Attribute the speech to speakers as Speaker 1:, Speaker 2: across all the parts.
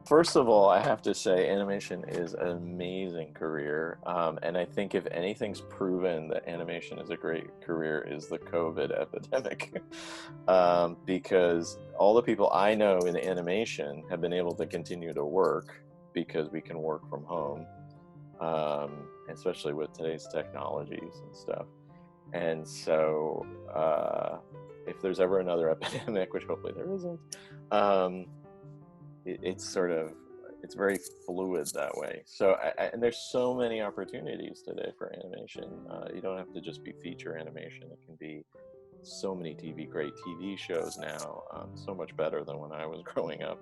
Speaker 1: First of all, I have to say animation is an amazing career. And I think if anything's proven that animation is a great career is the COVID epidemic. Because all the people I know in animation have been able to continue to work because we can work from home, especially with today's technologies and stuff. And so if there's ever another epidemic, which hopefully there isn't, um, it's sort of, it's very fluid that way. So and there's so many opportunities today for animation. You don't have to just be feature animation. It can be so many great TV shows now, so much better than when I was growing up.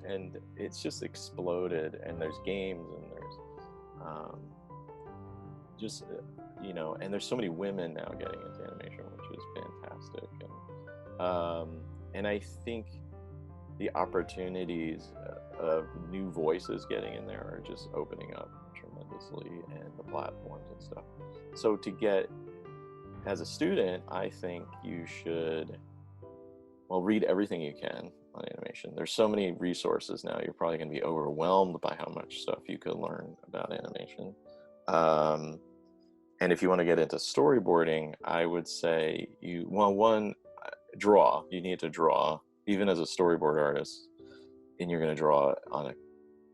Speaker 1: And it's just exploded, and there's games, and there's just and there's so many women now getting into animation, which is fantastic. And I think the opportunities of new voices getting in there are just opening up tremendously, and the platforms and stuff. So to get, as a student, I think you should, well, read everything you can on animation. There's so many resources now, you're probably going to be overwhelmed by how much stuff you could learn about animation. And if you want to get into storyboarding, I would say draw. You need to draw, even as a storyboard artist, and you're going to draw on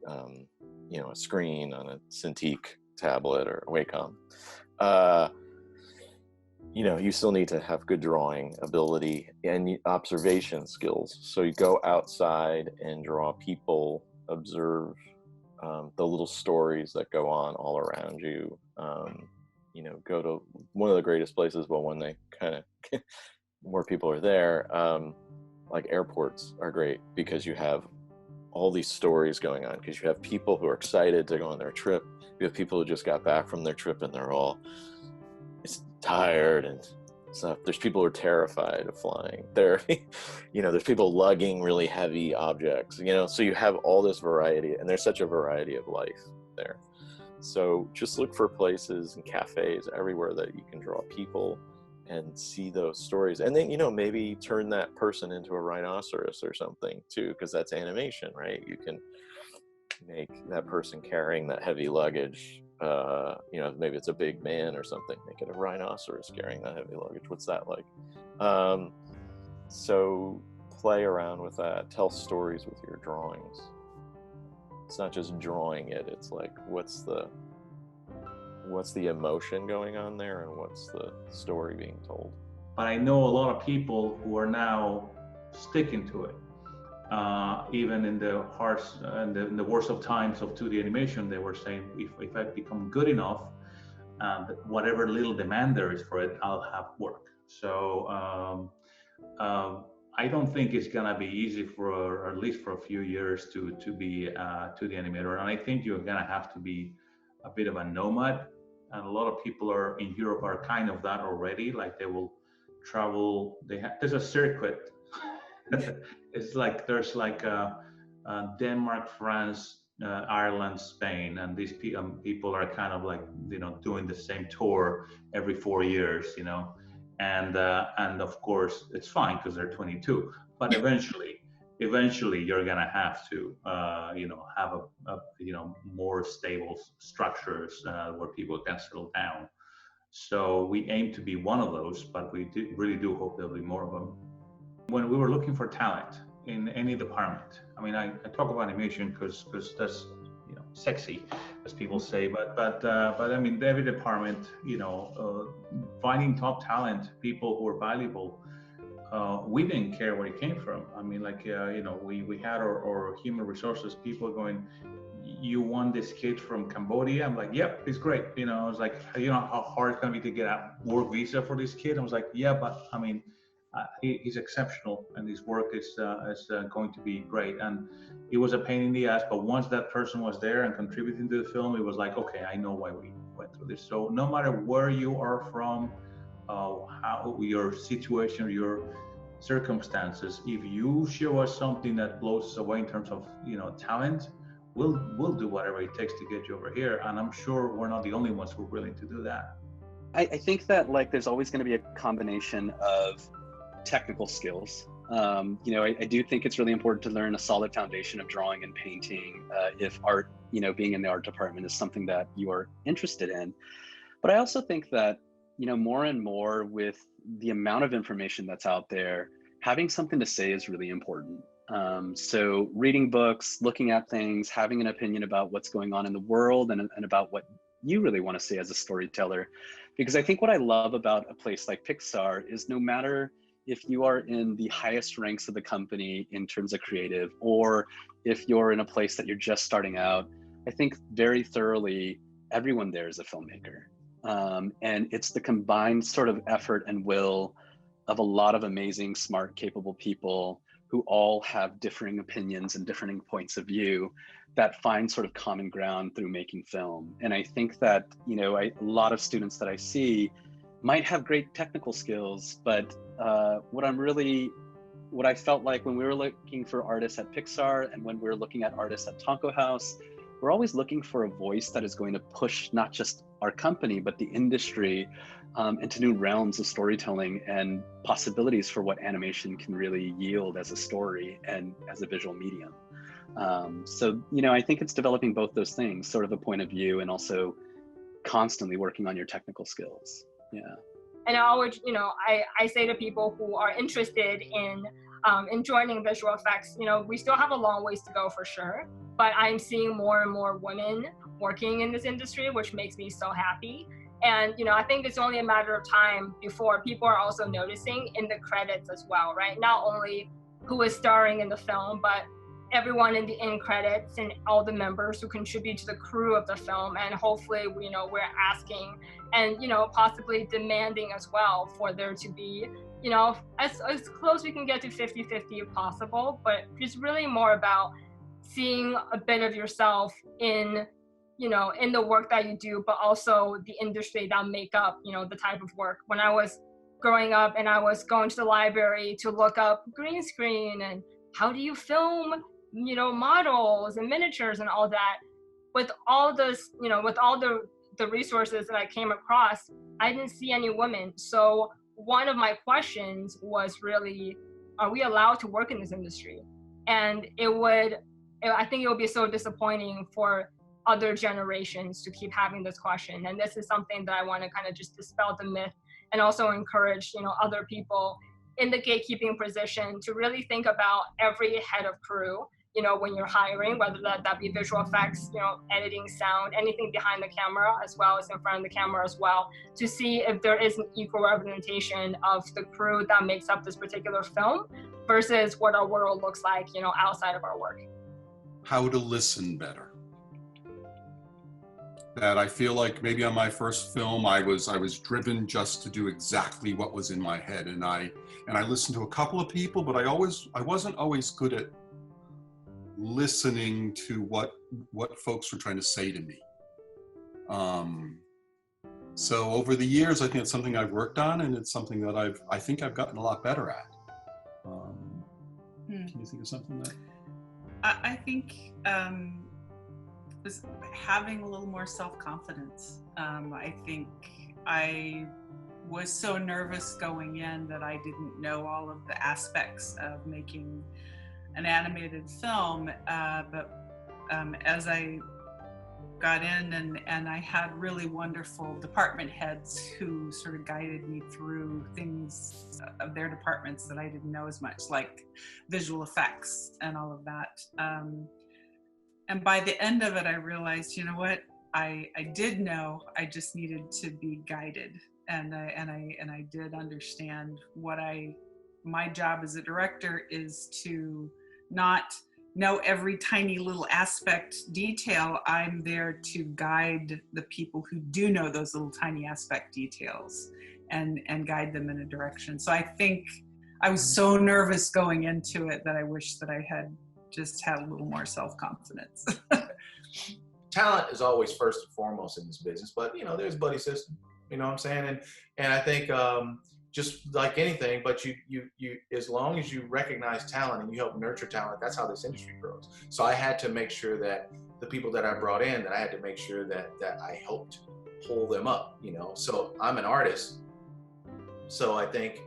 Speaker 1: a screen, on a Cintiq tablet or a Wacom. You still need to have good drawing ability and observation skills. So you go outside and draw people, observe the little stories that go on all around you. Go to one of the greatest places, but when they kind of more people are there, like airports are great because you have all these stories going on, because you have people who are excited to go on their trip. You have people who just got back from their trip and they're all tired and stuff. There's people who are terrified of flying. There's people lugging really heavy objects, so you have all this variety, and there's such a variety of life there. So just look for places and cafes everywhere that you can draw people and see those stories, and then maybe turn that person into a rhinoceros or something too, because that's animation, right? You can make that person carrying that heavy luggage, maybe it's a big man or something, make it a rhinoceros carrying that heavy luggage. What's that like? So play around with that, tell stories with your drawings. It's not just drawing it, it's like what's the emotion going on there, and what's the story being told.
Speaker 2: But I know a lot of people who are now sticking to it. Even in the harsh and in the worst of times of 2D animation, they were saying, if I become good enough, whatever little demand there is for it, I'll have work. So I don't think it's gonna be easy for at least for a few years to be a 2D animator, and I think you're gonna have to be a bit of a nomad. And a lot of people in Europe are kind of that already. Like they will travel. There's a circuit. It's like there's like Denmark, France, Ireland, Spain, and these people are kind of like doing the same tour every 4 years, and of course it's fine because they're 22. But eventually you're gonna have to have a more stable structures where people can settle down. So we aim to be one of those, but we really do hope there'll be more of them. When we were looking for talent in any department, I mean, I talk about animation because that's sexy, as people say, but I mean, every department, finding top talent, people who are valuable. We didn't care where it came from. I mean, like we had our human resources people going, you want this kid from Cambodia? I'm like, yep, he's great. I was like, how hard it's gonna be to get a work visa for this kid? I was like, yeah, but I mean, he's exceptional, and his work is going to be great. And it was a pain in the ass, but once that person was there and contributing to the film, it was like, okay, I know why we went through this. So no matter where you are from, how your situation, your circumstances, if you show us something that blows us away in terms of talent, we'll do whatever it takes to get you over here. And I'm sure we're not the only ones who are willing to do that.
Speaker 3: I think that like there's always going to be a combination of technical skills. I do think it's really important to learn a solid foundation of drawing and painting if art, being in the art department is something that you are interested in. But I also think that, more and more with the amount of information that's out there, having something to say is really important. So reading books, looking at things, having an opinion about what's going on in the world and about what you really want to say as a storyteller. Because I think what I love about a place like Pixar is no matter if you are in the highest ranks of the company in terms of creative, or if you're in a place that you're just starting out, I think very thoroughly everyone there is a filmmaker. And it's the combined sort of effort and will of a lot of amazing, smart, capable people who all have differing opinions and differing points of view that find sort of common ground through making film. And I think that, a lot of students that I see might have great technical skills, but what I felt like when we were looking for artists at Pixar and when we were looking at artists at Tonko House, we're always looking for a voice that is going to push not just our company, but the industry into new realms of storytelling and possibilities for what animation can really yield as a story and as a visual medium. So, I think it's developing both those things, sort of a point of view and also constantly working on your technical skills. Yeah.
Speaker 4: And I always, I say to people who are interested in joining visual effects, we still have a long ways to go for sure, but I'm seeing more and more women working in this industry, which makes me so happy. And, I think it's only a matter of time before people are also noticing in the credits as well, right? Not only who is starring in the film, but everyone in the end credits and all the members who contribute to the crew of the film. And hopefully, we're asking and, possibly demanding as well for there to be, as close we can get to 50-50 if possible, but it's really more about seeing a bit of yourself in the work that you do, but also the industry that make up, the type of work. When I was growing up and I was going to the library to look up green screen and how do you film, models and miniatures and all that, with all this, with all the resources that I came across, I didn't see any women. So one of my questions was really, are we allowed to work in this industry? And I think it would be so disappointing for other generations to keep having this question. And this is something that I want to kind of just dispel the myth and also encourage, other people in the gatekeeping position to really think about every head of crew, when you're hiring, whether that be visual effects, editing, sound, anything behind the camera as well as in front of the camera as well, to see if there is an equal representation of the crew that makes up this particular film versus what our world looks like, outside of our work.
Speaker 5: How to listen better. That I feel like maybe on my first film, I was driven just to do exactly what was in my head. And I listened to a couple of people, but I wasn't always good at listening to what folks were trying to say to me. So over the years, I think it's something I've worked on, and it's something that I think I've gotten a lot better at. Can you think of something that?
Speaker 6: I think was having a little more self-confidence. I think I was so nervous going in that I didn't know all of the aspects of making an animated film, but as I got in and I had really wonderful department heads who sort of guided me through things of their departments that I didn't know as much, like visual effects and all of that. And by the end of it, I realized, you know what, I did know, I just needed to be guided. And I did understand my job as a director is to not know every tiny little aspect detail. I'm there to guide the people who do know those little tiny aspect details and guide them in a direction. So I think I was so nervous going into it that I wish that I had just had a little more self-confidence.
Speaker 7: Talent is always first and foremost in this business, but there's buddy system, you know what I'm saying? And I think just like anything, but you as long as you recognize talent and you help nurture talent, that's how this industry grows. So I had to make sure that the people that I brought in, that I had to make sure that I helped pull them up, you know. So I'm an artist, so I think,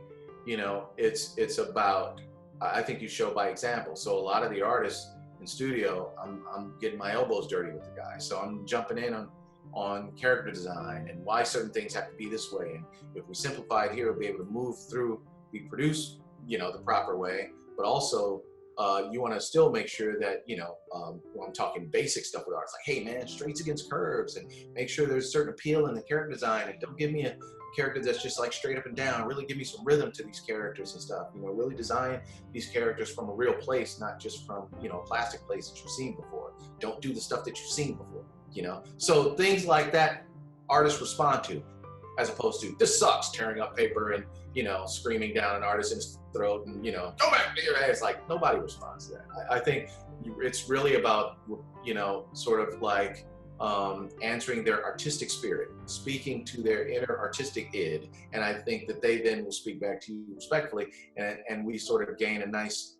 Speaker 7: you know, it's about, I think you show by example. So a lot of the artists in studio, I'm getting my elbows dirty with the guy, so I'm jumping in on character design and why certain things have to be this way, and if we simplify it here, we'll be able to move through, we produce, you know, the proper way, but also you want to still make sure that, you know, when I'm talking basic stuff with art, it's like, hey man, straights against curves, and make sure there's a certain appeal in the character design, and don't give me a character that's just like straight up and down. Really give me some rhythm to these characters and stuff. You know, really design these characters from a real place, not just from, you know, a plastic place that you've seen before. Don't do the stuff that you've seen before, you know? So things like that artists respond to, as opposed to, this sucks, tearing up paper and, you know, screaming down an artist in his throat and, you know, go back to your head. It's like, nobody responds to that. I think it's really about, you know, sort of like answering their artistic spirit, speaking to their inner artistic id. And I think that they then will speak back to you respectfully, and we sort of gain a nice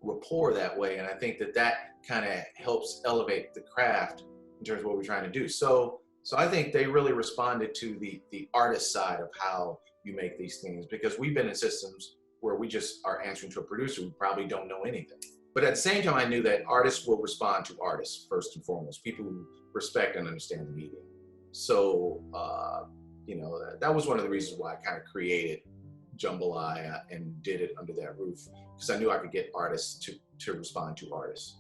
Speaker 7: rapport that way. And I think that that kind of helps elevate the craft in terms of what we're trying to do. So I think they really responded to the artist side of how you make these things, because we've been in systems where we just are answering to a producer who probably don't know anything. But at the same time, I knew that artists will respond to artists first and foremost, people who respect and understand the medium. So, you know, that was one of the reasons why I kind of created Jambalaya and did it under that roof, because I knew I could get artists to respond to artists.